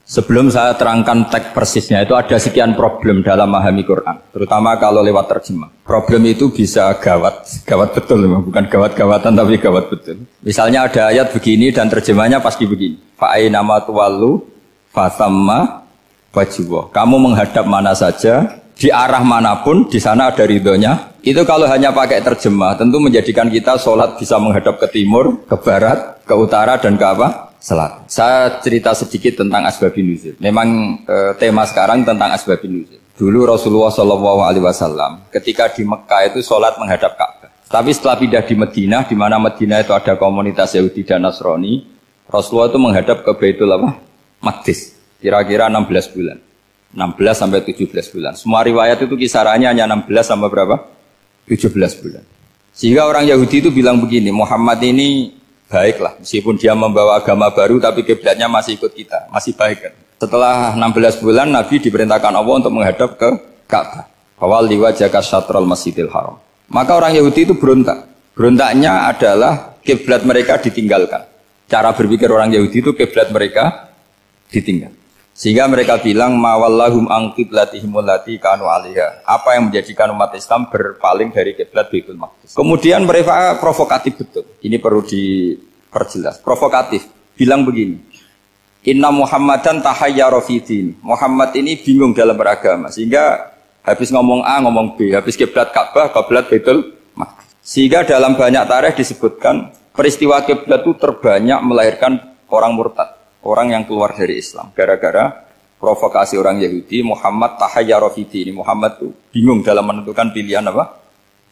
Sebelum saya terangkan teks persisnya, itu ada sekian problem dalam memahami Quran, terutama kalau lewat terjemah. Problem itu bisa gawat betul, bukan gawat-gawatan tapi gawat betul. Misalnya ada ayat begini dan terjemahnya pasti begini. Fa'ainama tuwallu fasamma wajhullah. Kamu menghadap mana saja, di arah manapun, di sana ada ridhonya. Itu kalau hanya pakai terjemah, tentu menjadikan kita sholat bisa menghadap ke timur, ke barat, ke utara, dan ke apa? Selatan. Saya cerita sedikit tentang asbabun nuzul. Memang tema sekarang tentang asbabun nuzul. Dulu Rasulullah SAW ketika di Mekah itu sholat menghadap Ka'bah. Tapi setelah pindah di Madinah, di mana Madinah itu ada komunitas Yahudi dan Nasrani, Rasulullah itu menghadap ke Baitul Maqdis. Kira-kira 16 bulan. 16 sampai 17 bulan. Semua riwayat itu kisarannya hanya 16 sampai berapa? 17 bulan. Sehingga orang Yahudi itu bilang begini, Muhammad ini baiklah, meskipun dia membawa agama baru tapi kiblatnya masih ikut kita, masih baik kan. Setelah 16 bulan Nabi diperintahkan Allah untuk menghadap ke Ka'bah. Fawalli wajhaka syatrul Masjidil Haram. Maka orang Yahudi itu berontak. Berontaknya adalah kiblat mereka ditinggalkan. Cara berpikir orang Yahudi itu kiblat mereka ditinggal. Sehingga mereka bilang mawallahum an qiblatihim allati kanu 'alaiha. Apa yang menjadikan umat Islam berpaling dari kiblat Baitul Maqdis. Kemudian mereka provokatif betul. Ini perlu diperjelas. Provokatif. Bilang begini. Inna Muhammadan tahayyara fi din. Muhammad ini bingung dalam beragama. Sehingga habis ngomong A ngomong B, habis kiblat Ka'bah, kiblat Baitul Maqdis. Sehingga dalam banyak tarikh disebutkan peristiwa kiblat itu terbanyak melahirkan orang murtad. Orang yang keluar dari Islam gara-gara provokasi orang Yahudi. Muhammad tahayyara fi din. Muhammad itu bingung dalam menentukan pilihan apa?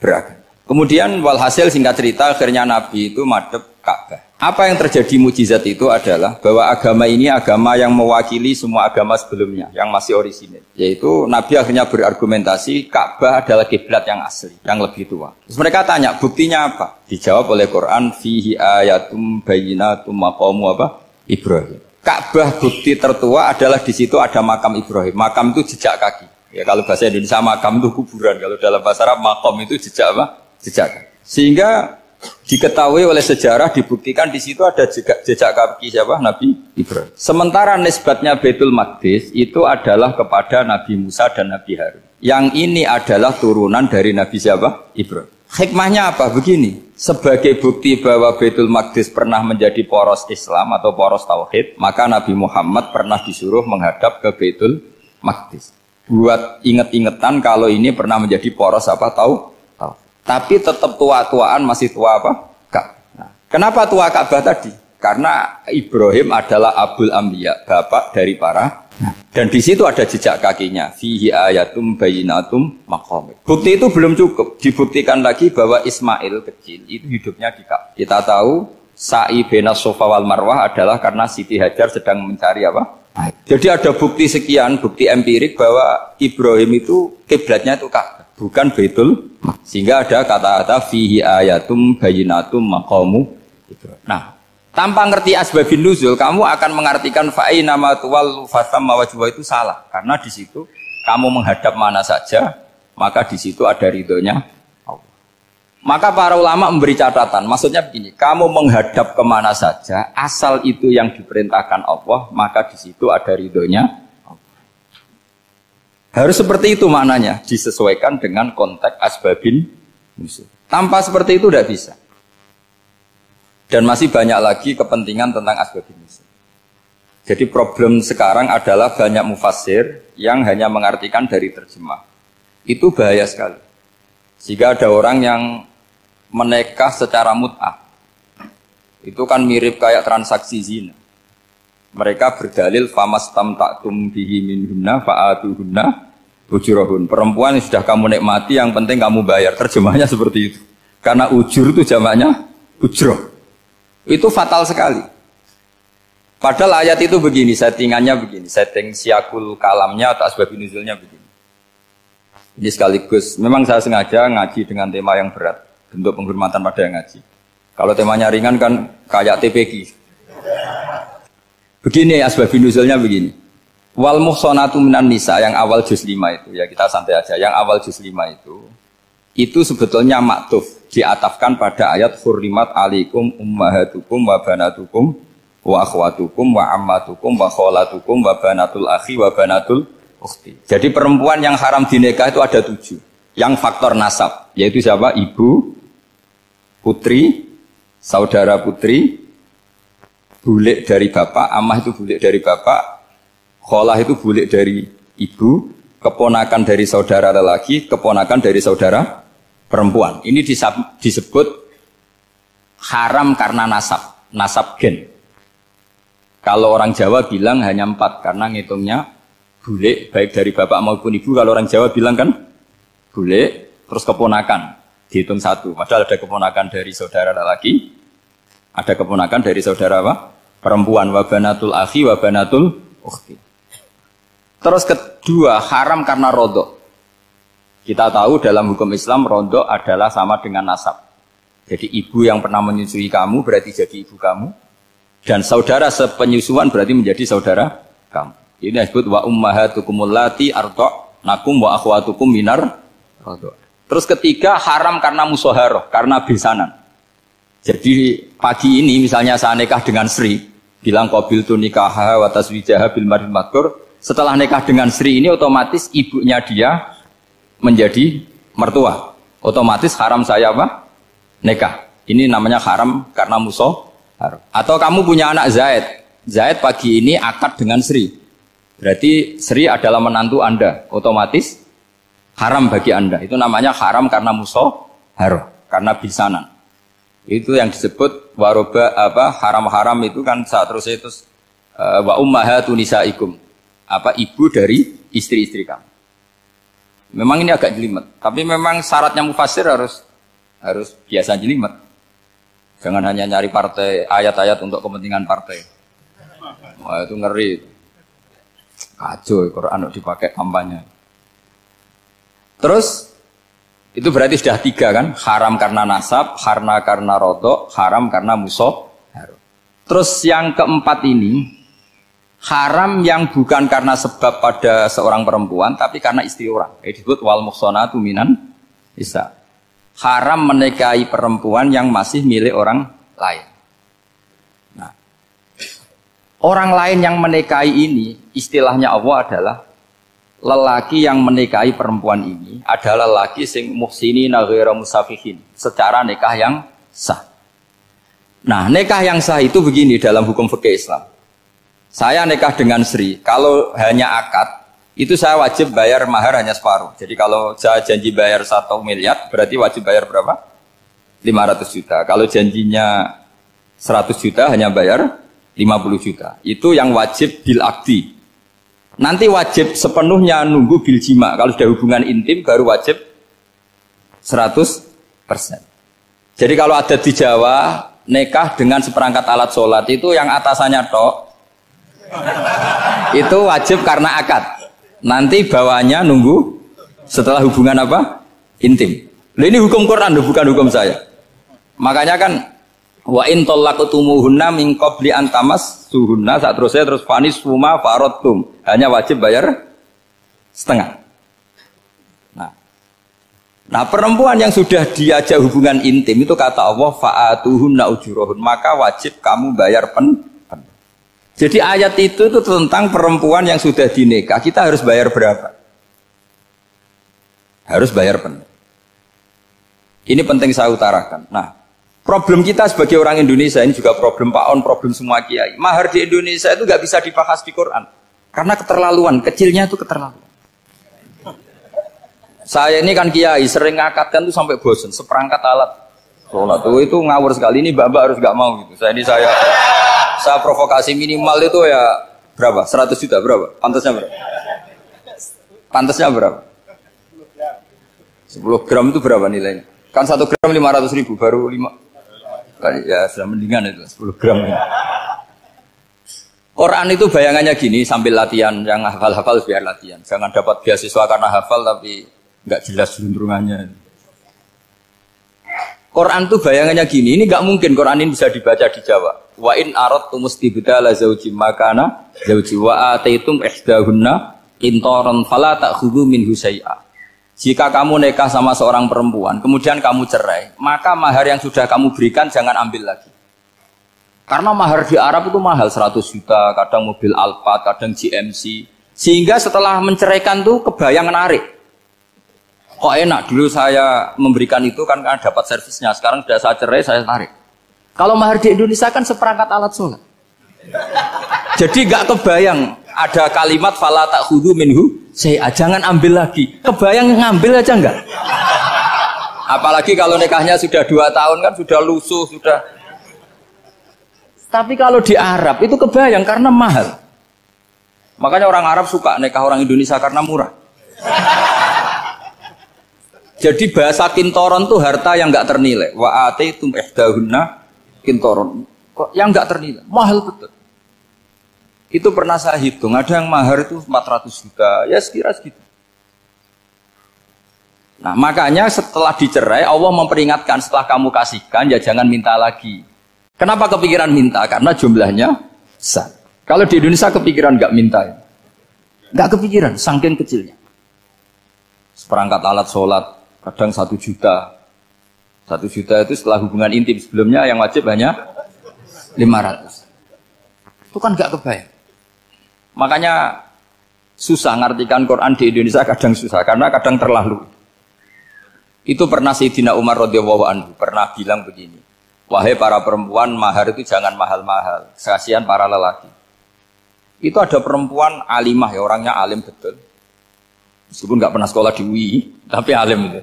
Beragama. Kemudian walhasil singkat cerita akhirnya Nabi itu madhep Ka'bah. Apa yang terjadi mukjizat itu adalah bahwa agama ini agama yang mewakili semua agama sebelumnya yang masih orisinil. Yaitu Nabi akhirnya berargumentasi Ka'bah adalah kiblat yang asli, yang lebih tua. Terus mereka tanya buktinya apa? Dijawab oleh Quran fihi ayatum bayyinatum maqamu apa? Ibrahim. Ka'bah bukti tertua adalah di situ ada makam Ibrahim. Makam itu jejak kaki. Ya kalau bahasa Indonesia makam itu kuburan. Kalau dalam bahasa Arab makam itu jejak apa? Jejak kaki. Sehingga diketahui oleh sejarah dibuktikan di situ ada jejak kaki siapa? Nabi Ibrahim. Sementara nisbatnya Baitul Maqdis itu adalah kepada Nabi Musa dan Nabi Harun. Yang ini adalah turunan dari Nabi siapa? Ibrahim. Hikmahnya apa? Begini, sebagai bukti bahwa Baitul Maqdis pernah menjadi poros Islam atau poros Tauhid, maka Nabi Muhammad pernah disuruh menghadap ke Baitul Maqdis. Buat inget-ingetan kalau ini pernah menjadi poros apa? Tahu? Tapi tetap tua-tuaan masih tua apa? Nah, kenapa tua Ka'bah tadi? Karena Ibrahim adalah Abul Anbiya, bapak dari para. Dan di situ ada jejak kakinya. Fihi ayatum bayyinatum maqam. Bukti itu belum cukup. Dibuktikan lagi bahwa Ismail kecil itu hidupnya di Ka'bah. Kita tahu sa'i baina Safa wal Marwah adalah karena Siti Hajar sedang mencari apa? Jadi ada bukti sekian, bukti empirik bahwa Ibrahim itu kiblatnya itu Ka'bah, bukan Baitul. Sehingga ada kata-kata fihi ayatum bayyinatum maqamu Ibrahim. Nah, tanpa ngerti asbabun nuzul, kamu akan mengartikan fa'ainama tuwallu fasamma wajhullah itu salah. Karena di situ kamu menghadap mana saja, maka di situ ada ridhonya Allah. Maka para ulama memberi catatan, maksudnya begini, kamu menghadap kemana saja, asal itu yang diperintahkan Allah, maka di situ ada ridhonya Allah. Harus seperti itu maknanya, disesuaikan dengan konteks asbabun nuzul. Tanpa seperti itu tidak bisa. Dan masih banyak lagi kepentingan tentang asbabun nuzul. Jadi problem sekarang adalah banyak mufassir yang hanya mengartikan dari terjemah. Itu bahaya sekali. Jika ada orang yang menikah secara mut'ah, itu kan mirip kayak transaksi zina. Mereka berdalil famastamta'tum bihi minhunna fa'atuhunna ujurahun. Perempuan yang sudah kamu nikmati, yang penting kamu bayar. Terjemahnya seperti itu. Karena ujur itu jamaknya ujroh. Itu fatal sekali. Padahal ayat itu begini, settingannya begini, setting siakul kalamnya atau asbabun nuzulnya begini. Ini sekaligus, memang saya sengaja ngaji dengan tema yang berat, bentuk penghormatan pada yang ngaji. Kalau temanya ringan kan kayak TPG. Begini asbabun nuzulnya begini. Wal muhsanatu minan nisa yang awal juz 5 itu, ya kita santai aja, yang awal juz 5 itu itu sebetulnya maktuf, diatafkan pada ayat hurrimat alaikum ummahatukum wa banatukum wa akhwatukum wa ammatukum wa kholatukum wa banatul akhi wa banatul ukhti. Jadi perempuan yang haram dinikah itu ada 7. Yang faktor nasab, yaitu siapa? Ibu, putri, saudara putri, bulik dari bapak, amah itu bulik dari bapak, kholah itu bulik dari ibu, keponakan dari saudara lelaki, keponakan dari saudara perempuan. Ini disebut haram karena nasab, nasab gen. Kalau orang Jawa bilang hanya 4 karena ngitungnya bulik baik dari bapak maupun ibu. Kalau orang Jawa bilang kan bulik terus keponakan dihitung 1. Padahal ada keponakan dari saudara lelaki, ada keponakan dari saudara apa? Perempuan. Wa banatul akhi wa banatul ukhti. Terus kedua, haram karena rodok. Kita tahu dalam hukum Islam rodok adalah sama dengan nasab. Jadi ibu yang pernah menyusui kamu berarti jadi ibu kamu. Dan saudara sepenyusuan berarti menjadi saudara kamu. Ini disebut wa ummahatukumul lati arda'nakum wa akhwatukum minar rodok. Terus ketiga, haram karena musoharoh, karena besanan. Jadi pagi ini misalnya saya nikah dengan Sri, bilang qabil tu nikaha wa taswijaha bil maril madkur. Setelah nikah dengan Sri ini otomatis ibunya dia menjadi mertua. Otomatis haram saya apa? Nikah. Ini namanya haram karena musoharoh. Atau kamu punya anak Zaid. Zaid pagi ini akad dengan Sri. Berarti Sri adalah menantu Anda. Otomatis haram bagi Anda. Itu namanya haram karena musoharoh, karena bisanan. Itu yang disebut waroba apa haram-haram itu kan saat terus itu wa ummahatu nisaikum. Apa ibu dari istri-istri kamu. Memang ini agak jelimet, tapi memang syaratnya mufassir harus biasa jelimet. Jangan hanya nyari partai ayat-ayat untuk kepentingan partai. Wah itu ngeri. Kacau Quran dipakai kampanye. Terus itu berarti sudah 3 kan? Haram karena nasab, haram karena rodok, haram karena musoh. Terus yang keempat ini haram yang bukan karena sebab pada seorang perempuan, tapi karena istri orang. Disebut wal muhsanatu minan nisa. Haram menikahi perempuan yang masih milik orang lain. Nah, orang lain yang menikahi ini, istilahnya Allah adalah lelaki yang menikahi perempuan ini adalah lelaki sing muhsinina ghairu musafihin, secara nikah yang sah. Nah, nikah yang sah itu begini dalam hukum fikih Islam. Saya nikah dengan Sri, kalau hanya akad, itu saya wajib bayar mahar hanya separuh. Jadi kalau saya janji bayar 1 miliar, berarti wajib bayar berapa? 500 juta. Kalau janjinya 100 juta, hanya bayar 50 juta. Itu yang wajib bil akdi. Nanti wajib sepenuhnya nunggu bil jima. Kalau sudah hubungan intim, baru wajib 100%. Jadi kalau ada di Jawa, nikah dengan seperangkat alat sholat, itu yang atasannya tok, itu wajib karena akad. Nanti bawahnya nunggu setelah hubungan apa? Intim. Nah, ini hukum Quran, bukan hukum saya. Makanya kan wa in talaqtumuhunna min qabli an tamassuhunna, saat terus fanis huma faradtum. Hanya wajib bayar setengah. Nah, perempuan yang sudah diajak hubungan intim itu kata Allah fa'atuhunna ujurahun, maka wajib kamu bayar penuh. Jadi ayat itu tentang perempuan yang sudah dinikah, kita harus bayar berapa? Harus bayar penuh. Ini penting saya utarakan. Nah, problem kita sebagai orang Indonesia, ini juga problem Pak On, problem semua kiai. Mahar di Indonesia itu nggak bisa dibahas di Quran. Karena keterlaluan, kecilnya itu keterlaluan. Saya ini kan kiai, sering ngakatkan tuh sampai bosan, seperangkat alat sholat. Itu ngawur sekali, ini mbak-mbak harus nggak mau gitu. Saya provokasi minimal itu ya berapa? 100 juta berapa? Pantasnya berapa? Pantasnya berapa? 10 gram itu berapa nilainya? Kan 1 gram 500.000 baru 5. Ya sudah mendingan itu 10 gram. Quran itu bayangannya gini sambil latihan, yang hafal-hafal biar latihan. Jangan dapat beasiswa karena hafal tapi nggak jelas juntrungannya. Quran itu bayangannya gini, ini nggak mungkin Quran ini bisa dibaca di Jawa. Wa in aradtum istibdala zawji makana zawji wa ataitum ihdahunna qintaran fala ta'khudhu minhu syai'a. Jika kamu nikah sama seorang perempuan, kemudian kamu cerai, maka mahar yang sudah kamu berikan jangan ambil lagi. Karena mahar di Arab itu mahal, 100 juta, kadang mobil Alphard, kadang GMC. Sehingga setelah menceraikan tuh kebayang menarik. Kok enak, dulu saya memberikan itu kan karena dapat servisnya, sekarang sudah saya cerai, saya tarik. Kalau mahar di Indonesia kan seperangkat alat sholat. Jadi gak kebayang ada kalimat fala ta'khudhu minhu syai'a, jangan ambil lagi. Kebayang ngambil aja enggak? Apalagi kalau nikahnya sudah 2 tahun kan sudah lusuh, sudah. Tapi kalau di Arab itu kebayang karena mahal. Makanya orang Arab suka nikah orang Indonesia karena murah. Jadi bahasa kintoron tuh harta yang enggak ternilai. Wa ataitum ihdahunna kintoron. Kok yang enggak ternilai? Mahal betul. Itu pernah saya hitung, ada yang mahar itu 400 juta, ya sekira segitu. Nah makanya setelah dicerai, Allah memperingatkan setelah kamu kasihkan, ya jangan minta lagi. Kenapa kepikiran minta? Karena jumlahnya besar. Kalau di Indonesia kepikiran nggak minta, nggak kepikiran, saking kecilnya. Seperangkat alat sholat, kadang 1 juta. 1 juta itu setelah hubungan intim, sebelumnya yang wajib hanya 500. Itu kan nggak kebayang. Makanya susah ngartikan Quran di Indonesia, kadang susah karena kadang terlalu. Itu pernah Sayyidina Umar radhiyallahu anhu pernah bilang begini, wahai para perempuan, mahar itu jangan mahal-mahal, kasihan para lelaki. Itu ada perempuan alimah ya, orangnya alim betul, meskipun nggak pernah sekolah di UI, tapi alim itu.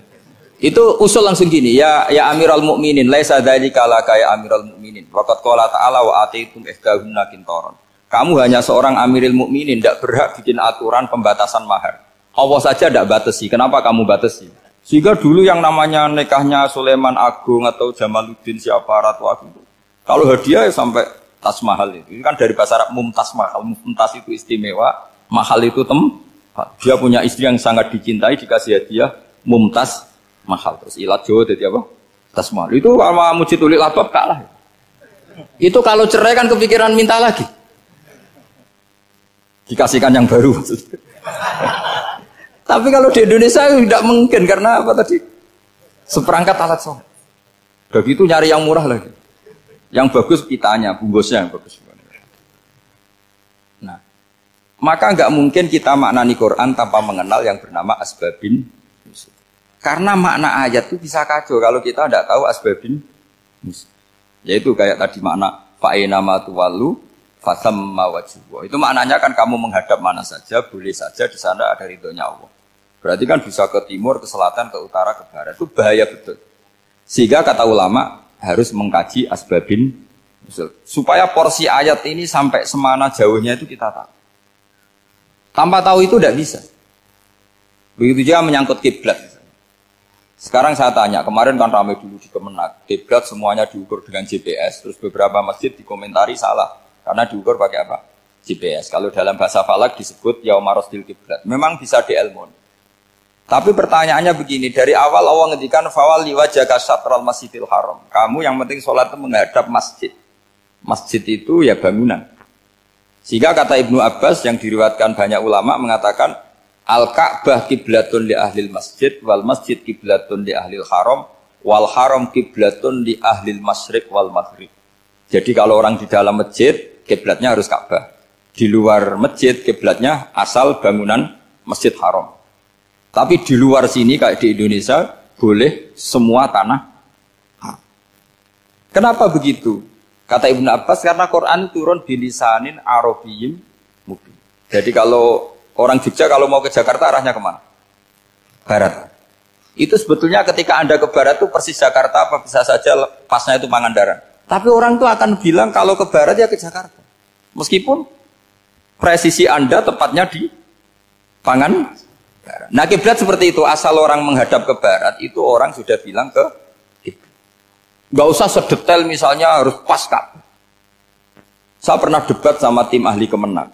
Itu usul langsung gini, ya Amiral Mukminin, laisa dzalika laka ya Amiral Mukminin, waqad qala ta'ala wa ataitum ihdahunna qintaran. Kamu hanya seorang Amirul Mukminin, tidak berhak bikin aturan pembatasan mahar. Allah saja tidak batasi. Kenapa kamu batasi? Sehingga dulu yang namanya nikahnya Sulaiman Agung atau Jamaluddin siapa Ratu Agung, kalau hadiah ya sampai tas mahal itu. Ini kan dari bahasa Arab mumtaz mahal. Mumtaz itu istimewa, mahal itu dia punya istri yang sangat dicintai, dikasih hadiah mumtaz mahal. Terus ilat Jawa jadi apa? Tas mahal. Itu sama Mujidulil Albab kalah. Itu kalau cerai kan kepikiran minta lagi. Dikasihkan yang baru. Tapi kalau di Indonesia tidak mungkin karena apa tadi? Seperangkat alat sholat. Begitu nyari yang murah lagi. Yang bagus kitanya, bungkusnya yang bagus. Nah, maka nggak mungkin kita maknani Quran tanpa mengenal yang bernama asbabin. Karena makna ayat itu bisa kacau kalau kita tidak tahu asbabin. Yaitu kayak tadi makna fa'inama tuwallu fasamma wajhuhu. Itu maknanya kan kamu menghadap mana saja, boleh saja di sana ada ridhonya Allah. Berarti kan bisa ke timur, ke selatan, ke utara, ke barat. Itu bahaya betul. Sehingga kata ulama harus mengkaji asbabin supaya porsi ayat ini sampai semana jauhnya itu kita tahu. Tanpa tahu itu tidak bisa. Begitu juga menyangkut kiblat. Sekarang saya tanya, kemarin kan ramai dulu di Kemenak, kiblat semuanya diukur dengan GPS, terus beberapa masjid dikomentari salah. Karena diukur pakai apa? GPS. Kalau dalam bahasa falak disebut yaumarosdil kiblat. Memang bisa diilmun. Tapi pertanyaannya begini, dari awal Allah ngendikan fawal liwajhaka syatral masjidil haram. Kamu yang penting sholat itu menghadap masjid. Masjid itu ya bangunan. Sehingga kata Ibnu Abbas yang diriwayatkan banyak ulama mengatakan al-Ka'bah kiblatun li ahlil masjid wal masjid kiblatun li ahlil haram wal haram kiblatun li ahlil masyriq wal maghrib. Jadi kalau orang di dalam masjid, kiblatnya harus Ka'bah. Di luar masjid, kiblatnya asal bangunan Masjid Haram. Tapi di luar sini, kayak di Indonesia, boleh semua tanah. Kenapa begitu? Kata Ibnu Abbas, karena Quran turun bilisanin Arabiyyin mubin. Jadi kalau orang Jogja, kalau mau ke Jakarta, arahnya kemana? Barat. Itu sebetulnya ketika Anda ke barat itu persis Jakarta, apa bisa saja pasnya itu Pangandaran. Tapi orang itu akan bilang kalau ke barat ya ke Jakarta. Meskipun presisi Anda tepatnya di Pangandaran. Nah kiblat seperti itu, asal orang menghadap ke barat itu orang sudah bilang ke kiblat. Gak usah sedetail misalnya harus pas Ka'bah. Saya pernah debat sama tim ahli Kemenak.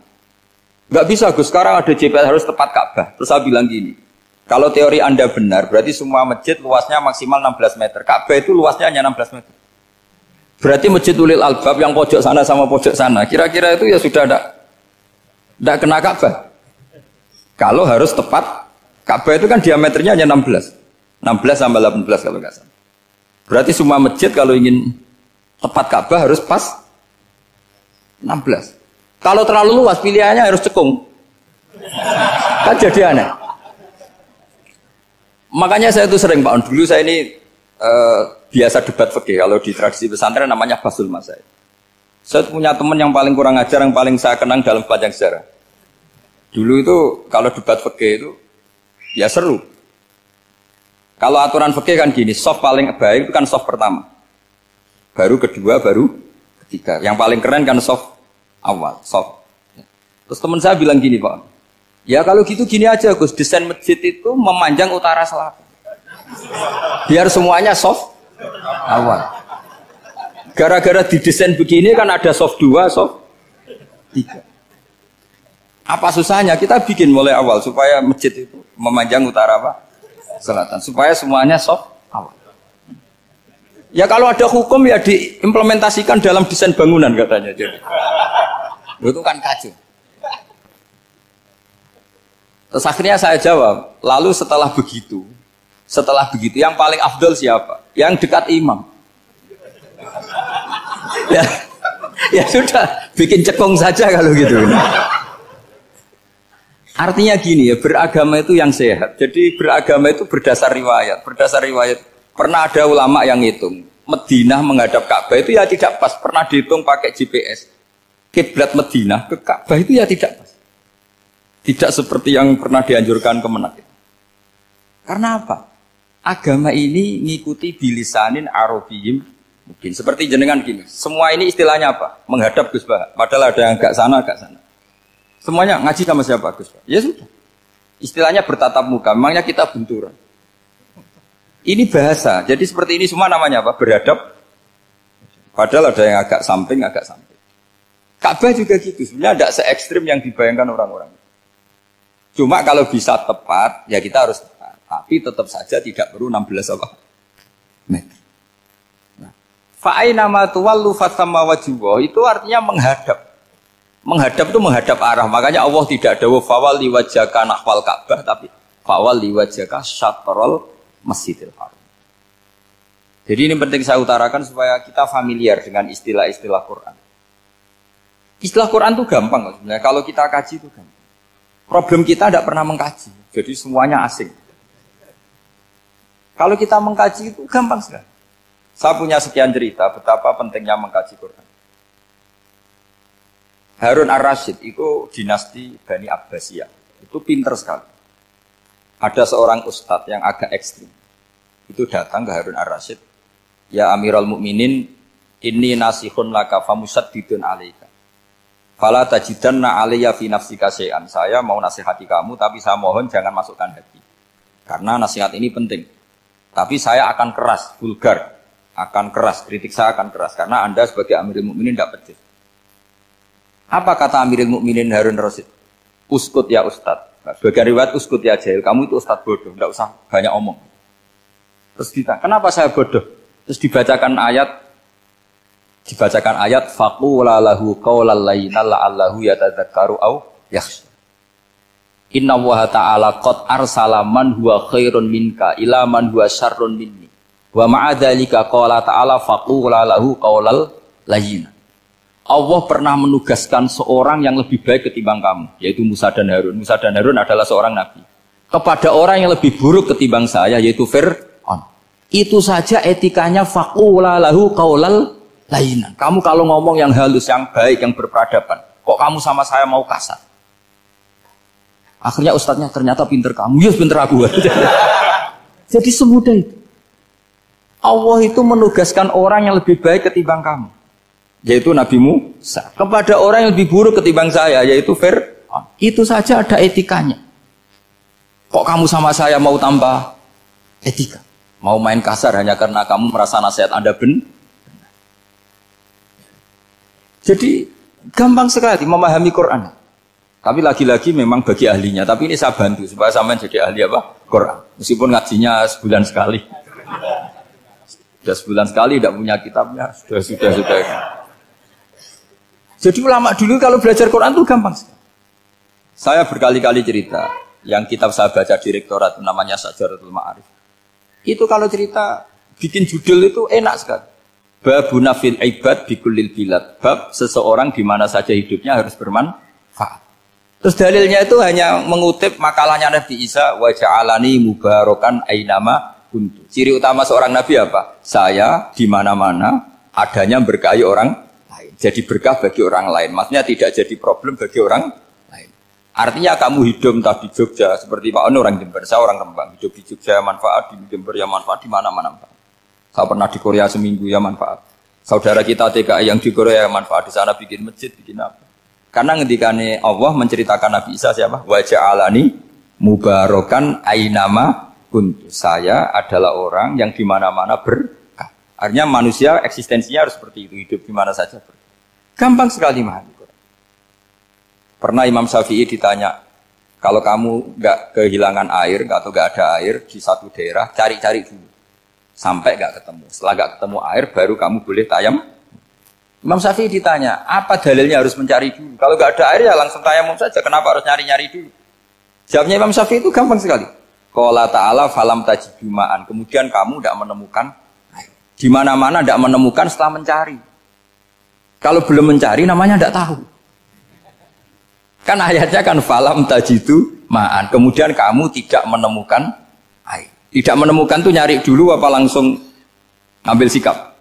Gak bisa Gus, sekarang ada GPS harus tepat Ka'bah. Terus saya bilang gini, kalau teori Anda benar berarti semua masjid luasnya maksimal 16 meter. Ka'bah itu luasnya hanya 16 meter. Berarti Masjidul Albab yang pojok sana sama pojok sana, kira-kira itu ya sudah tidak kena Ka'bah. Kalau harus tepat Ka'bah itu kan diameternya hanya 16. 16 sampai 18 kalau nggak salah. Berarti semua masjid kalau ingin tepat Ka'bah harus pas 16. Kalau terlalu luas pilihannya harus cekung. Kan jadi aneh. Makanya saya itu sering Pak, dulu saya ini biasa debat fikih. Kalau di tradisi pesantren namanya Basul Masail. Saya punya teman yang paling kurang ajar, yang paling saya kenang dalam sepanjang sejarah. Dulu itu kalau debat fikih itu ya seru. Kalau aturan fikih kan gini, soft paling baik itu kan soft pertama. Baru kedua, baru ketiga. Yang paling keren kan soft awal, soft. Terus teman saya bilang gini Pak, ya kalau gitu gini aja Gus, desain masjid itu memanjang utara selatan. Biar semuanya soft awal. Gara-gara didesain begini kan ada soft 2, soft 3. Apa susahnya? Kita bikin mulai awal supaya masjid itu memanjang utara apa? Selatan. Supaya semuanya soft awal. Ya kalau ada hukum ya diimplementasikan dalam desain bangunan katanya. Jadi. Itu kan kacau. Terus akhirnya saya jawab, lalu setelah begitu yang paling afdol siapa? Yang dekat imam. Ya sudah, bikin cekung saja kalau gitu. Artinya gini ya, beragama itu yang sehat. Jadi beragama itu berdasar riwayat. Berdasar riwayat, pernah ada ulama yang hitung. Madinah menghadap Ka'bah itu ya tidak pas. Pernah dihitung pakai GPS. Kiblat Madinah ke Ka'bah itu ya tidak pas. Tidak seperti yang pernah dianjurkan Kemenak. Karena apa? Agama ini ngikuti bilisanin Arabiyim mungkin. Seperti jenengan gini. Semua ini istilahnya apa? Menghadap Gus Bah. Padahal ada yang agak sana, agak sana. Semuanya ngaji sama siapa Gus Bah? Ya sudah. Istilahnya bertatap muka. Memangnya kita benturan. Ini bahasa. Jadi seperti ini semua namanya apa? Beradab. Padahal ada yang agak samping, agak samping. Ka'bah juga gitu. Sebenarnya tidak se-ekstrim yang dibayangkan orang-orang. Cuma kalau bisa tepat, ya kita harus tepat. Tapi tetap saja tidak perlu 16 apa? Meter. Nah, fa'aina ma tuwallu fathamma wajhullah itu artinya menghadap. Menghadap itu menghadap arah. Makanya Allah tidak dawuh fawalli wajhaka nahwal Ka'bah, tapi fawalli wajhaka syatrul Masjidil Haram. Jadi ini penting saya utarakan supaya kita familiar dengan istilah-istilah Quran. Istilah Quran itu gampang sebenarnya. Kalau kita kaji itu gampang. Problem kita tidak pernah mengkaji. Jadi semuanya asing. Kalau kita mengkaji itu gampang sekali. Saya punya sekian cerita betapa pentingnya mengkaji Quran. Harun ar-Rasyid itu dinasti Bani Abbasiyah. Itu pinter sekali. Ada seorang ustadz yang agak ekstrim. Itu datang ke Harun ar-Rasyid. Ya Amirul Mukminin, inni nasihun laka famusaddidun alaika. Fala tajidanna alayya fi nafsika syai'an. Saya mau nasihati kamu, tapi saya mohon jangan masukkan hati. Karena nasihat ini penting. Tapi saya akan keras, vulgar. Akan keras, kritik saya akan keras. Karena Anda sebagai Amirul Mukminin tidak pedes. Apa kata Amirul Mukminin Harun ar-Rasyid? Uskut ya Ustadz. Sebagai riwayat uskut ya jahil. Kamu itu Ustadz bodoh, tidak usah banyak omong. Terus kita, kenapa saya bodoh? Terus dibacakan ayat faqula lahu qaulal layyina la'allahu yatadzakkaru aw yakhsha. Inna Allaha ta'ala qad arsala man huwa khairun minka ila man huwa syarrun minni. Wa ma'a dzalika qala ta'ala faqula lahu qaulal layyina. Allah pernah menugaskan seorang yang lebih baik ketimbang kamu, yaitu Musa dan Harun. Musa dan Harun adalah seorang nabi. Kepada orang yang lebih buruk ketimbang saya, yaitu Fir'aun. Itu saja etikanya faqula lahu qaulal layinan. Kamu kalau ngomong yang halus, yang baik, yang berperadaban, kok kamu sama saya mau kasar? Akhirnya ustadznya ternyata pinter kamu, ya pinter aku. Jadi semudah itu. Allah itu menugaskan orang yang lebih baik ketimbang kamu, yaitu Nabi Musa. Kepada orang yang lebih buruk ketimbang saya, yaitu Fir'aun. Itu saja ada etikanya. Kok kamu sama saya mau tambah etika? Mau main kasar hanya karena kamu merasa nasihat Anda benar? Jadi gampang sekali memahami Quran. Tapi lagi-lagi memang bagi ahlinya. Tapi ini saya bantu supaya sampean jadi ahli apa? Quran. Meskipun ngajinya sebulan sekali. Sudah sebulan sekali tidak punya kitabnya. Sudah. Jadi ulama dulu kalau belajar Quran itu gampang sekali. Saya berkali-kali cerita. yang kitab saya baca direktorat namanya Syajaratul Ma'arif. Itu kalau cerita bikin judul itu enak sekali. Babuna fil ibad bikullil bilad. Bab seseorang di mana saja hidupnya harus bermanfaat. Terus dalilnya itu hanya mengutip makalahnya Nabi Isa wa ja'alani mubarakan ainama kuntu. Ciri utama seorang nabi apa? Saya di mana-mana adanya berkahi orang lain. Jadi berkah bagi orang lain. Maksudnya tidak jadi problem bagi orang lain. Artinya kamu hidup entah di Jogja seperti Pak Ono orang Jember, saya orang Rembang. Hidup di Jogja manfaat, di Jember ya manfaat, di mana-mana manfaat. Saya pernah di Korea seminggu ya manfaat. Saudara kita TKI yang di Korea ya manfaat, di sana bikin masjid, bikin apa. Karena ngendikane Allah menceritakan Nabi Isa siapa? Wa ja'alani mubarakan ainama kuntu. Saya adalah orang yang di mana-mana berkah. Artinya manusia eksistensinya harus seperti itu, hidup di mana saja berkah. Gampang sekali memahami Quran. Pernah Imam Syafi'i ditanya, kalau kamu nggak kehilangan air atau nggak ada air di satu daerah, cari-cari dulu sampai nggak ketemu. Setelah nggak ketemu air, baru kamu boleh tayam. Imam Syafi'i ditanya, apa dalilnya harus mencari dulu? Kalau nggak ada air ya langsung tayamum saja. Kenapa harus nyari-nyari dulu? Jawabnya Imam Syafi'i itu gampang sekali. Qala ta'ala falam tajidu ma'an. Kemudian kamu tidak menemukan air. Di mana-mana tidak menemukan setelah mencari. Kalau belum mencari namanya tidak tahu. Kan ayatnya kan falam tajidu ma'an. Kemudian kamu tidak menemukan air. Tidak menemukan tuh nyari dulu apa langsung ambil sikap?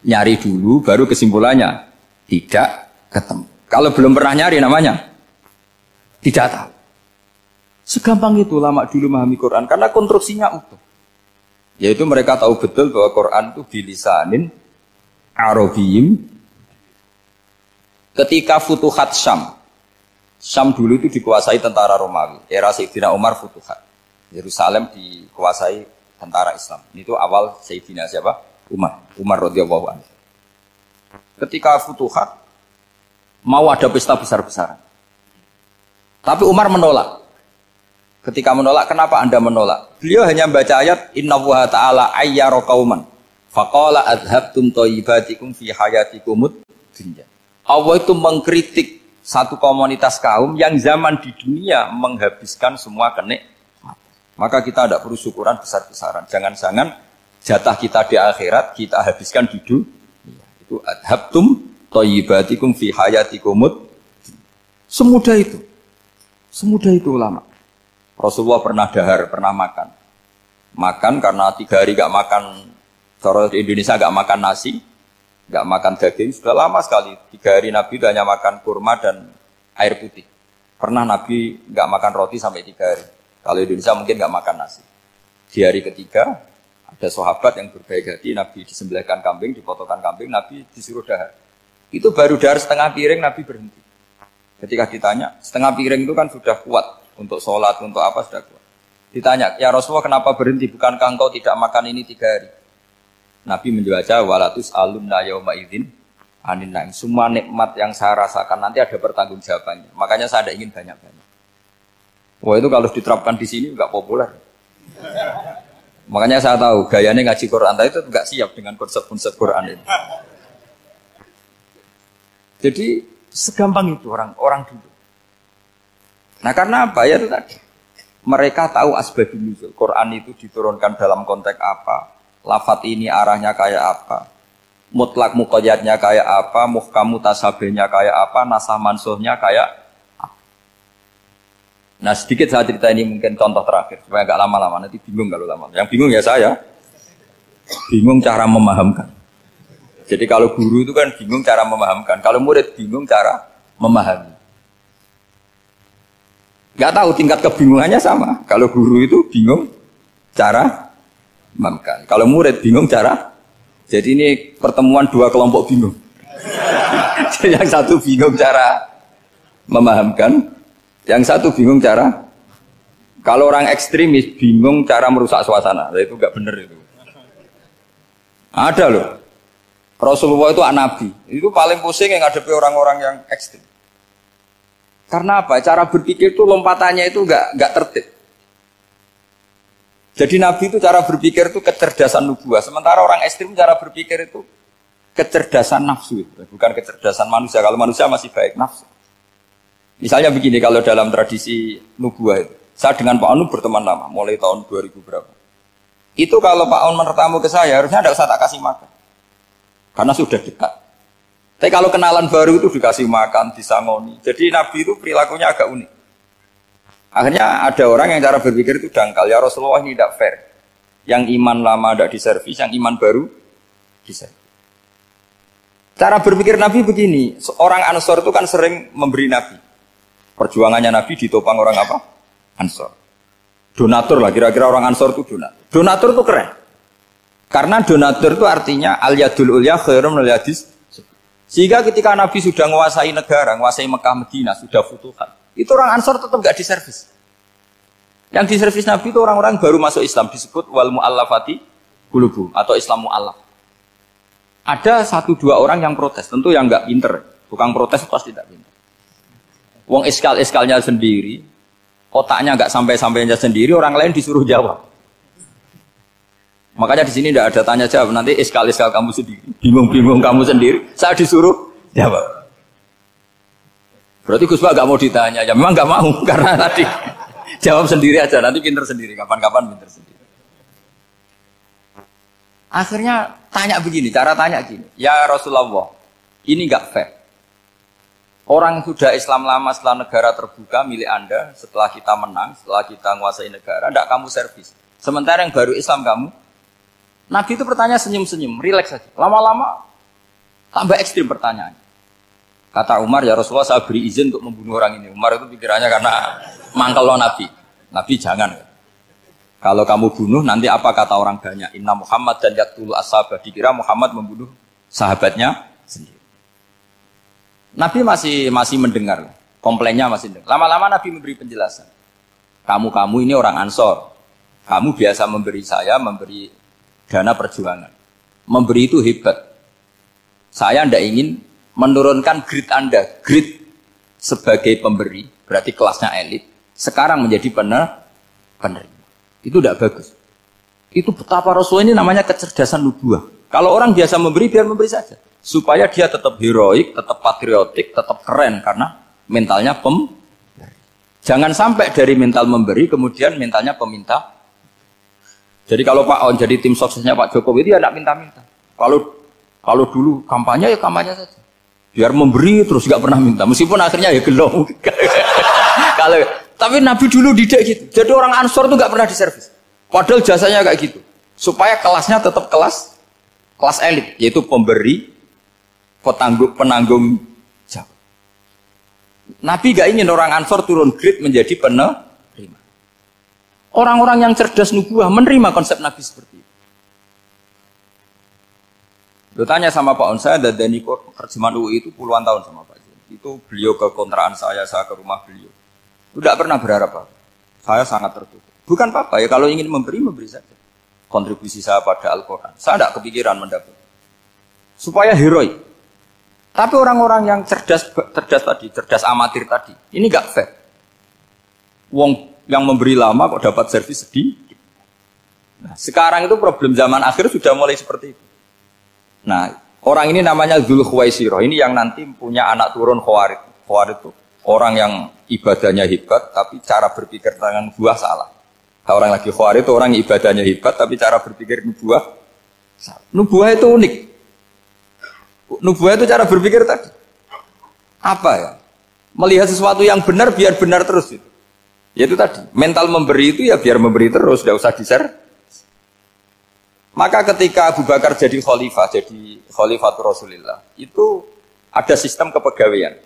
Nyari dulu baru kesimpulannya tidak ketemu. Kalau belum pernah nyari namanya tidak tahu. Segampang itu ulama dulu memahami Quran karena konstruksinya utuh. Yaitu mereka tahu betul bahwa Quran itu bilisanin Arabiyim. Ketika Futuhat Syam. Syam dulu itu dikuasai tentara Romawi. Era Sayyidina Umar Futuhat. Yerusalem dikuasai tentara Islam. Itu awal Sayyidina siapa? Umar radhiyallahu anhu. Ketika Futuhat mau ada pesta besar-besaran. Tapi Umar menolak. Ketika menolak, kenapa Anda menolak? Beliau hanya baca ayat innallaha ta'ala ayyara qauman faqala adhabtum thayyibatikum fi hayatikumud dunya. Allah itu mengkritik satu komunitas kaum yang zaman di dunia menghabiskan semua kenikmatan. Maka kita tidak perlu syukuran besar-besaran. Jangan-jangan jatah kita di akhirat kita habiskan di dunia. Itu adhabtum thayyibatikum fi hayatikumud. Semudah itu. Semudah itu ulama. Rasulullah pernah dahar, pernah makan. Makan karena 3 hari gak makan, cara di Indonesia gak makan nasi, gak makan daging, sudah lama sekali. 3 hari Nabi itu hanya makan kurma dan air putih. Pernah Nabi gak makan roti sampai 3 hari. Kalau Indonesia mungkin gak makan nasi. Di hari ketiga, ada sahabat yang berbaik hati, Nabi disembelihkan kambing, dipotongkan kambing, Nabi disuruh dahar. Itu baru dahar setengah piring, Nabi berhenti. Ketika ditanya, setengah piring itu kan sudah kuat. Untuk sholat, untuk apa sudah kuat. Ditanya, ya Rasulullah kenapa berhenti? Bukankah engkau tidak makan ini 3 hari? Nabi menjawab, walatus alunna yauma idzin anin naim. Semua nikmat yang saya rasakan nanti ada pertanggungjawabannya. Makanya saya tidak ingin banyak-banyak. Wah itu kalau diterapkan di sini nggak populer. Makanya saya tahu gayanya ngaji Quran itu nggak siap dengan konsep-konsep Quran ini. Jadi segampang itu orang dulu. Nah karena apa ya itu tadi? Mereka tahu asbabun nuzul. Quran itu diturunkan dalam konteks apa? Lafat ini arahnya kayak apa? Mutlak muqayyadnya kayak apa? Muhkam mutasabihnya kayak apa? Nasah mansuhnya kayak apa? Nah sedikit saya cerita ini mungkin contoh terakhir supaya agak lama-lama. Nanti bingung kalau lama. Yang bingung ya saya. Bingung cara memahamkan. Jadi kalau guru itu kan bingung cara memahamkan. Kalau murid bingung cara memahami. Gak tahu tingkat kebingungannya sama. Kalau guru itu bingung cara memahamkan. Kalau murid bingung cara. Jadi ini pertemuan 2 kelompok bingung. Jadi yang satu bingung cara memahamkan, yang satu bingung cara. Kalau orang ekstremis bingung cara merusak suasana. Itu gak benar itu. Ada loh. Rasulullah itu anak Nabi. Itu paling pusing yang ngadepi orang-orang yang ekstrem. Karena apa? Cara berpikir itu lompatannya itu enggak tertib. Jadi Nabi itu cara berpikir itu kecerdasan nubuah. Sementara orang ekstrim cara berpikir itu kecerdasan nafsu. Bukan kecerdasan manusia. Kalau manusia masih baik nafsu. Misalnya begini, kalau dalam tradisi nubuah itu. Saya dengan Pak Anu berteman lama, mulai tahun 2000 berapa. Itu kalau Pak Anu bertamu ke saya, harusnya tidak usah tak kasih makan. Karena sudah dekat. Tapi kalau kenalan baru itu dikasih makan, disangoni. Jadi Nabi itu perilakunya agak unik. Akhirnya ada orang yang cara berpikir itu dangkal. Ya Rasulullah ini tidak fair. Yang iman lama tidak diservis, yang iman baru diservis. Cara berpikir Nabi begini, orang Ansor itu kan sering memberi Nabi. Perjuangannya Nabi ditopang orang apa? Ansor. Donatur lah, kira-kira orang Ansor itu donatur. Donatur itu keren. Karena donatur itu artinya al-yadul ulya khairum minal yadis. Sehingga ketika Nabi sudah menguasai negara, menguasai Mekah, Madinah, sudah futuhat, itu orang Ansor tetap gak diservis. Yang diservis Nabi itu orang-orang baru masuk Islam, disebut wal mu'allafati qulubuhum atau Islam mu'allaf. Ada 1-2 orang yang protes, tentu yang gak pinter. Tukang protes pasti tidak pinter. Wong iskal-iskalnya sendiri, otaknya gak sampai-sampainya sendiri, orang lain disuruh jawab. Makanya di sini tidak ada tanya jawab, nanti iskal-iskal kamu sendiri, bingung-bingung kamu sendiri, saya disuruh jawab. Berarti Gus Pak gak mau ditanya, ya memang gak mau, karena tadi jawab sendiri aja, nanti pinter sendiri, kapan-kapan pinter sendiri. Akhirnya tanya begini, cara tanya gini, ya Rasulullah, ini gak fair. Orang sudah Islam lama setelah negara terbuka milik Anda, setelah kita menang, setelah kita menguasai negara, tidak kamu servis. Sementara yang baru Islam kamu, Nabi itu bertanya senyum-senyum, rileks saja. Lama-lama tambah ekstrim pertanyaannya. Kata Umar, ya Rasulullah saya beri izin untuk membunuh orang ini. Umar itu pikirannya karena mangkel lo Nabi. Nabi jangan. Kalau kamu bunuh, nanti apa kata orang banyak? Inna Muhammad dan yaqtulu ashabah. Dikira Muhammad membunuh sahabatnya sendiri. Nabi masih mendengar. Komplainnya masih mendengar. Lama-lama Nabi memberi penjelasan. Kamu ini orang Ansor. Kamu biasa memberi saya, memberi dana perjuangan. Memberi itu hebat. Saya tidak ingin menurunkan grade Anda. Grade sebagai pemberi, berarti kelasnya elit. Sekarang menjadi penerima. Itu tidak bagus. Itu betapa Rasul ini namanya kecerdasan nubuah. Kalau orang biasa memberi, biar memberi saja. Supaya dia tetap heroik, tetap patriotik, tetap keren. Karena mentalnya pemberi. Jangan sampai dari mental memberi, kemudian mentalnya peminta. Jadi kalau Pak On jadi tim suksesnya Pak Jokowi itu ya tidak minta-minta. Kalau dulu kampanye ya kampanye saja. Biar memberi terus nggak pernah minta. Meskipun akhirnya ya gelong. Tapi Nabi dulu tidak gitu. Jadi orang Ansor itu nggak pernah diservis. Padahal jasanya kayak gitu. Supaya kelasnya tetap kelas elit, yaitu pemberi, penanggung jawab. Nabi nggak ingin orang Ansor turun grade menjadi penerima. Orang-orang yang cerdas nubuah menerima konsep Nabi seperti itu. Lo tanya sama Pak On, saya dadani terjemahan UI itu puluhan tahun sama Pak Jun. Itu beliau ke kontrakan saya ke rumah beliau. Tidak pernah berharap apa. Saya sangat tertutup. Bukan apa-apa ya, kalau ingin memberi saja. Kontribusi saya pada Al-Quran. Saya tidak kepikiran mendapat. Supaya heroik. Tapi orang-orang yang cerdas amatir tadi, ini gak fair. Wong yang memberi lama kok dapat servis sedikit. Nah, sekarang itu problem zaman akhir sudah mulai seperti itu. Nah, orang ini namanya Dzul Khuwaisirah. Ini yang nanti punya anak turun Khawarid. Khawarid itu orang yang ibadahnya hebat, tapi cara berpikir tentang nubuah salah. Nah, orang lagi Khawarid itu orang yang ibadahnya hebat, tapi cara berpikir nubuah salah. Nubuah itu unik. Nubuah itu cara berpikir tadi. Apa ya? Melihat sesuatu yang benar biar benar terus itu. Yaitu tadi, mental memberi itu ya biar memberi terus, tidak usah di-share. Maka ketika Abu Bakar jadi khalifah Rasulullah, itu ada sistem kepegawaian.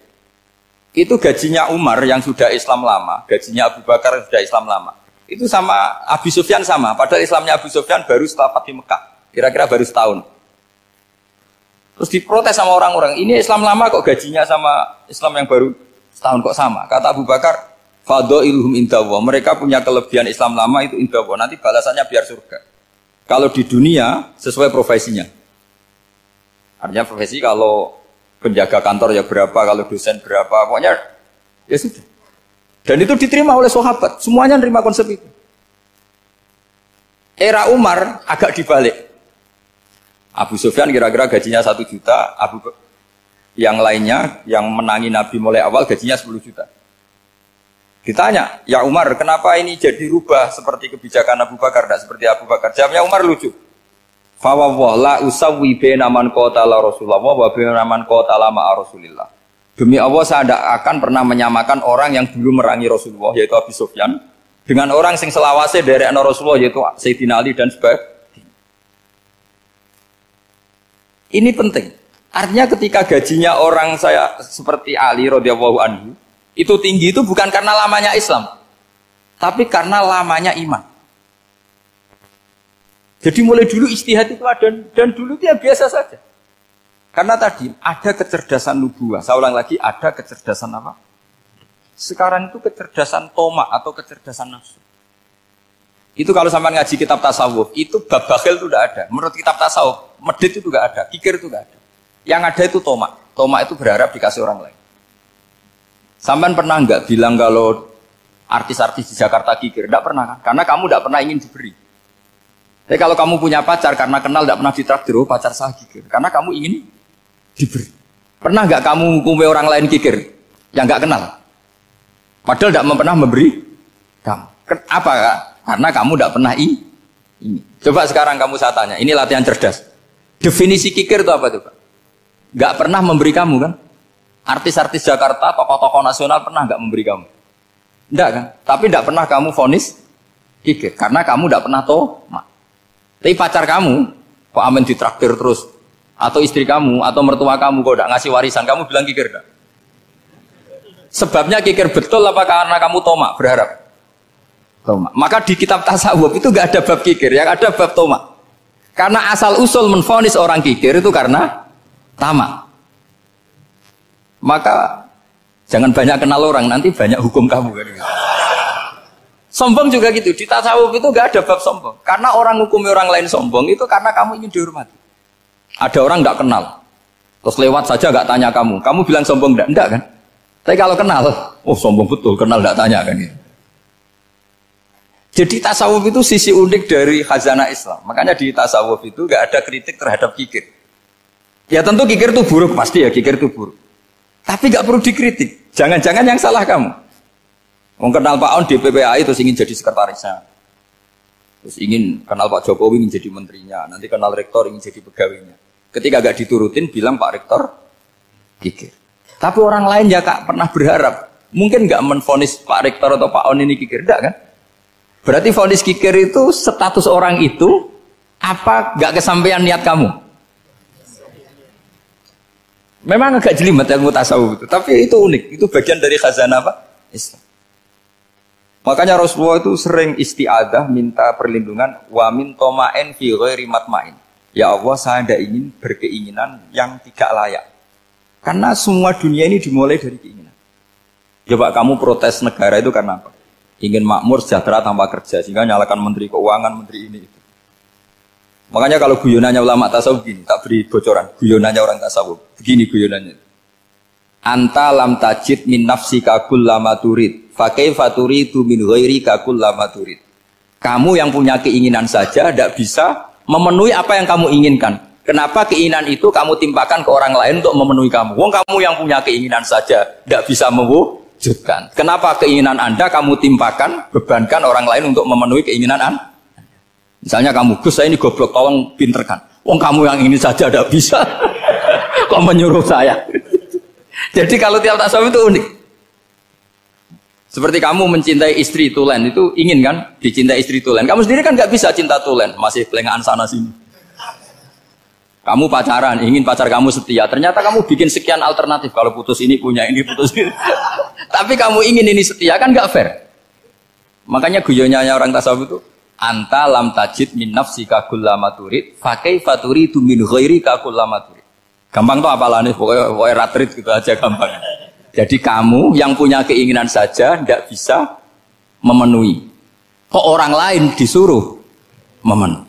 Itu gajinya Umar yang sudah Islam lama, gajinya Abu Bakar yang sudah Islam lama. Itu sama Abu Sufyan sama, padahal Islamnya Abu Sufyan baru setelah Fathu Mekah, kira-kira baru setahun. Terus diprotes sama orang-orang, ini Islam lama kok gajinya sama Islam yang baru setahun kok sama. Kata Abu Bakar, fadailuhum indallah. Mereka punya kelebihan Islam lama itu indallah. Nanti balasannya biar surga. Kalau di dunia sesuai profesinya. Artinya profesi kalau penjaga kantor ya berapa, kalau dosen berapa, pokoknya ya sudah. Dan itu diterima oleh sahabat. Semuanya menerima konsep itu. Era Umar agak dibalik. Abu Sufyan kira-kira gajinya 1 juta, yang lainnya yang menangi Nabi mulai awal gajinya 10 juta. Ditanya, ya Umar, kenapa ini jadi rubah seperti kebijakan Abu Bakar, tidak seperti Abu Bakar? Jawabnya Umar lucu. Fawwah la usawwi baina man qatala Rasulullah wa baina man qatala ma'a Rasulillah. Demi Allah saya tidak akan pernah menyamakan orang yang dulu merangi Rasulullah yaitu Abu Sufyan dengan orang sing selawase dari Rasulullah yaitu Sayyidina Ali dan sebagainya. Ini penting. Artinya ketika gajinya orang saya seperti Ali radhiyallahu anhu itu tinggi itu bukan karena lamanya Islam, tapi karena lamanya iman. Jadi mulai dulu ijtihad itu ada dan dulu dia biasa saja. Karena tadi ada kecerdasan nubuwah. Saya ulang lagi, ada kecerdasan apa? Sekarang itu kecerdasan tomak atau kecerdasan nafsu. Itu kalau sampai ngaji kitab tasawuf, itu bab bakhil itu tidak ada. Menurut kitab tasawuf, medit itu tidak ada, kikir itu tidak ada. Yang ada itu tomak. Tomak itu berharap dikasih orang lain. Sampai pernah enggak bilang kalau artis-artis di Jakarta kikir? Tidak pernah kan? Karena kamu tidak pernah ingin diberi. Tapi kalau kamu punya pacar karena kenal tidak pernah ditraktir, oh pacar saya kikir. Karena kamu ingin diberi. Pernah enggak kamu ngukumi orang lain kikir yang enggak kenal? Padahal tidak pernah memberi kamu. Apa kak? Karena kamu tidak pernah ini. Coba sekarang kamu saya tanya, ini latihan cerdas. Definisi kikir itu apa tuh Pak? Enggak pernah memberi kamu kan? Artis-artis Jakarta, tokoh-tokoh nasional pernah nggak memberi kamu? Enggak kan? Tapi enggak pernah kamu vonis kikir. Karena kamu enggak pernah tomak. Tapi pacar kamu, kok amin ditraktir terus. Atau istri kamu, atau mertua kamu, kok enggak ngasih warisan, kamu bilang kikir enggak? Sebabnya kikir betul apa karena kamu tomak, berharap? Tomak. Maka di kitab tasawuf itu enggak ada bab kikir, yang ada bab tomak. Karena asal usul menvonis orang kikir itu karena tamak. Maka jangan banyak kenal orang, nanti banyak hukum kamu kan. Sombong juga gitu, di tasawuf itu gak ada bab sombong. Karena orang hukumi orang lain sombong itu karena kamu ingin dihormati. Ada orang gak kenal, terus lewat saja gak tanya kamu bilang sombong enggak? Enggak kan? Tapi kalau kenal, oh sombong betul, kenal gak tanya kan gitu. Jadi tasawuf itu sisi unik dari khazanah Islam. Makanya di tasawuf itu gak ada kritik terhadap kikir. Ya tentu kikir itu buruk, pasti ya kikir itu buruk. Tapi gak perlu dikritik. Jangan-jangan yang salah kamu. Mau kenal Pak On di PPAI terus ingin jadi sekretarisnya. Terus ingin kenal Pak Jokowi ingin jadi menterinya. Nanti kenal rektor ingin jadi pegawainya. Ketika gak diturutin bilang Pak Rektor kikir. Tapi orang lain ya Kak pernah berharap. Mungkin gak menvonis Pak Rektor atau Pak On ini kikir. Enggak kan? Berarti vonis kikir itu status orang itu apa gak kesampaian niat kamu? Memang agak jelimet ilmu tasawuf itu, tapi itu unik. Itu bagian dari khazanah apa? Islam. Makanya Rasulullah itu sering isti'adah, minta perlindungan. Wa min toma'en fi ghairi matma'in. Ya Allah, saya tidak ingin berkeinginan yang tidak layak. Karena semua dunia ini dimulai dari keinginan. Coba kamu protes negara itu karena apa? Ingin makmur, sejahtera tanpa kerja. Sehingga nyalakan menteri keuangan, menteri ini itu. Makanya kalau guyonannya ulama tasawuf gini, tak beri bocoran. Guyonannya orang tasawuf. Begini guyonannya. Anta lam tajid min nafsika kullama turid. Fa kaifa turidu min ghairika kullama turid. Kamu yang punya keinginan saja tidak bisa memenuhi apa yang kamu inginkan. Kenapa keinginan itu kamu timpakan ke orang lain untuk memenuhi kamu? Wong kamu yang punya keinginan saja tidak bisa mewujudkan. Kenapa keinginan Anda kamu timpakan, bebankan orang lain untuk memenuhi keinginan Anda? Misalnya kamu, Gus saya ini goblok, tolong pinterkan. Wong kamu yang ini saja tidak bisa. Kok menyuruh saya? Jadi kalau tiap tasawuf itu unik. Seperti kamu mencintai istri tulen, itu ingin kan dicintai istri tulen. Kamu sendiri kan nggak bisa cinta tulen, masih pelengahan sana sini. Kamu pacaran, ingin pacar kamu setia. Ternyata kamu bikin sekian alternatif. Kalau putus ini punya ini, putus ini. Tapi kamu ingin ini setia, kan nggak fair. Makanya guyonnya orang tasawuf itu, anta lam tajid min nafsika kullama turid fa kaifa turidu min ghairika kullama turid. Gampang tuh apalane pokoknya ratrit gitu aja gampang. Jadi kamu yang punya keinginan saja tidak bisa memenuhi. Kok orang lain disuruh memenuhi.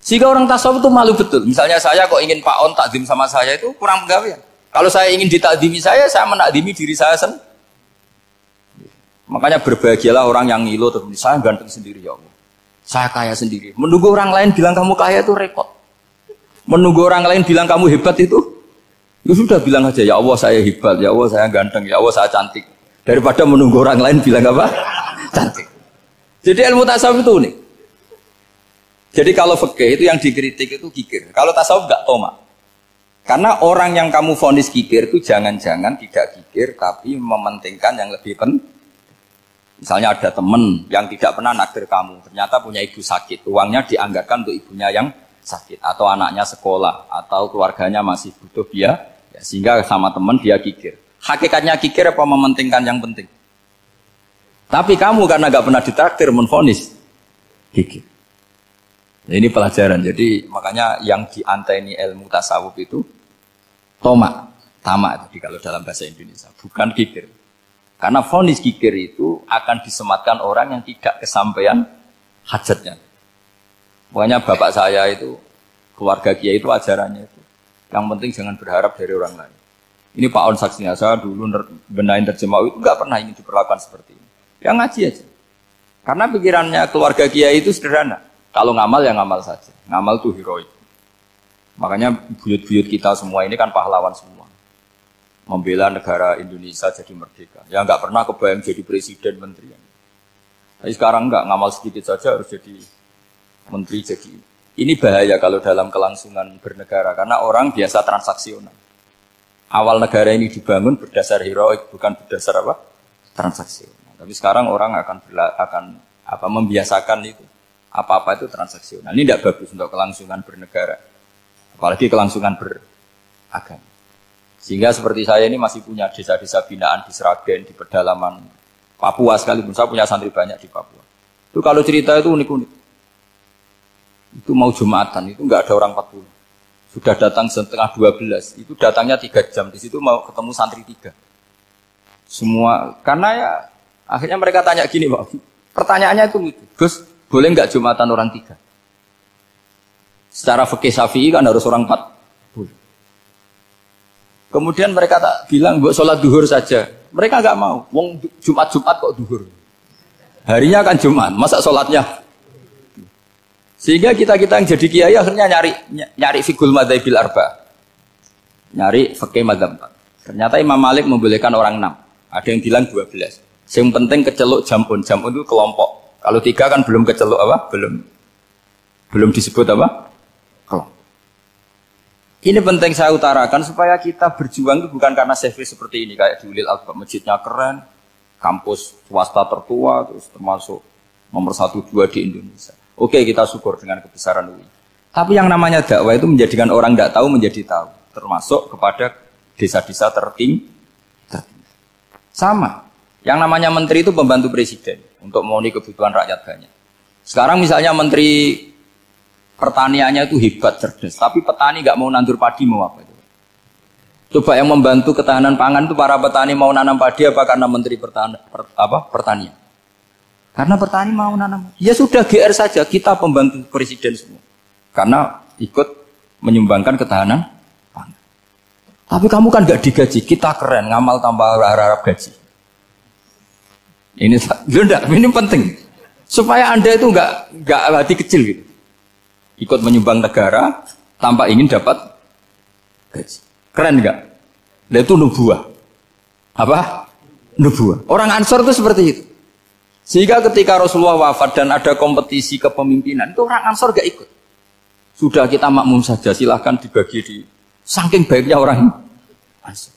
Sehingga orang tasawuf itu malu betul. Misalnya saya kok ingin Pak On takdim sama saya itu kurang penggawean. Kalau saya ingin ditakdimi saya menakdimi diri saya sendiri. Makanya berbahagialah orang yang ngilu terus saya ganteng sendiri ya Allah. Saya kaya sendiri. Menunggu orang lain bilang kamu kaya itu repot. Menunggu orang lain bilang kamu hebat itu, ya sudah bilang aja ya Allah saya hebat, ya Allah saya ganteng, ya Allah saya cantik. Daripada menunggu orang lain bilang apa? Cantik. Jadi ilmu tasawuf itu unik. Jadi kalau fikih itu yang dikritik itu kikir. Kalau tasawuf enggak toma. Karena orang yang kamu vonis kikir itu jangan-jangan tidak kikir tapi mementingkan yang lebih penting. Misalnya ada teman yang tidak pernah naktir kamu, ternyata punya ibu sakit, uangnya dianggarkan untuk ibunya yang sakit, atau anaknya sekolah, atau keluarganya masih butuh biaya, ya, sehingga sama teman dia kikir. Hakikatnya kikir apa mementingkan yang penting? Tapi kamu karena nggak pernah ditraktir menvonis kikir. Nah, ini pelajaran. Jadi makanya yang dianteni ilmu tasawuf itu toma, tamak tadi kalau dalam bahasa Indonesia, bukan kikir. Karena vonis kikir itu akan disematkan orang yang tidak kesampaian hajatnya. Makanya bapak saya itu, keluarga kiai itu ajarannya itu, yang penting jangan berharap dari orang lain. Ini Pak On saksinya, saya dulu benahin terjemah itu nggak pernah ini diperlakukan seperti ini. Ya ngaji aja. Karena pikirannya keluarga kiai itu sederhana. Kalau ngamal ya ngamal saja. Ngamal itu heroik. Makanya buyut-buyut kita semua ini kan pahlawan semua. Membela negara Indonesia jadi merdeka. Ya nggak pernah kebayang jadi presiden, menteri. Tapi sekarang nggak, ngamal sedikit saja harus jadi menteri. Jadi ini bahaya kalau dalam kelangsungan bernegara. Karena orang biasa transaksional. Awal negara ini dibangun berdasar heroik, bukan berdasar apa? Transaksional. Tapi sekarang orang akan membiasakan itu. Apa-apa itu transaksional. Ini tidak bagus untuk kelangsungan bernegara. Apalagi kelangsungan beragama. Sehingga seperti saya ini masih punya desa-desa binaan di Sragen, di pedalaman Papua sekalipun. Saya punya santri banyak di Papua. Itu kalau cerita itu unik-unik. Itu mau Jumatan, itu nggak ada orang 40. Sudah datang setengah 12. Itu datangnya 3 jam. Di situ mau ketemu santri 3. Semua, karena ya akhirnya mereka tanya gini, Pak. Pertanyaannya itu lucu. Gus, boleh nggak Jumatan orang 3? Secara fikih Syafi'i kan harus orang 4. Boleh. Kemudian mereka tak bilang buat sholat duhur saja. Mereka nggak mau. Wong Jumat kok duhur. Harinya kan Jumat, masa sholatnya? Sehingga kita yang jadi kiai akhirnya nyari fikul madzhabil arba. Nyari fikih madzhab 4. Ternyata Imam Malik membolehkan orang 6. Ada yang bilang 12. Yang penting keceluk jamun. Jamun itu kelompok. Kalau 3 kan belum keceluk apa? Belum disebut apa? Kelompok. Ini penting saya utarakan supaya kita berjuang itu bukan karena service seperti ini kayak di Ulil Albab, masjidnya keren, kampus swasta tertua, terus termasuk nomor 1-2 di Indonesia. Oke, kita syukur dengan kebesaran UI. Tapi yang namanya dakwah itu menjadikan orang tidak tahu menjadi tahu, termasuk kepada desa-desa tertinggi. Sama. Yang namanya menteri itu pembantu presiden untuk memenuhi kebutuhan rakyat banyak. Sekarang misalnya menteri pertaniannya itu hebat, cerdas, tapi petani nggak mau nandur padi, mau apa itu? Coba yang membantu ketahanan pangan itu para petani mau nanam padi apa karena menteri pertanian? Karena petani mau nanam. Ya sudah GR saja, kita pembantu presiden semua. Karena ikut menyumbangkan ketahanan pangan. Tapi kamu kan nggak digaji, kita keren, ngamal tambah harap gaji. Ini penting supaya Anda itu nggak hati kecil gitu. Ikut menyumbang negara tanpa ingin dapat gaji. Keren nggak? Nah, itu nubuah. Apa? Nubuah. Orang Ansor itu seperti itu. Sehingga ketika Rasulullah wafat dan ada kompetisi kepemimpinan, itu orang Ansor nggak ikut. Sudah kita makmum saja, silahkan dibagi di. Saking baiknya orang Ansor.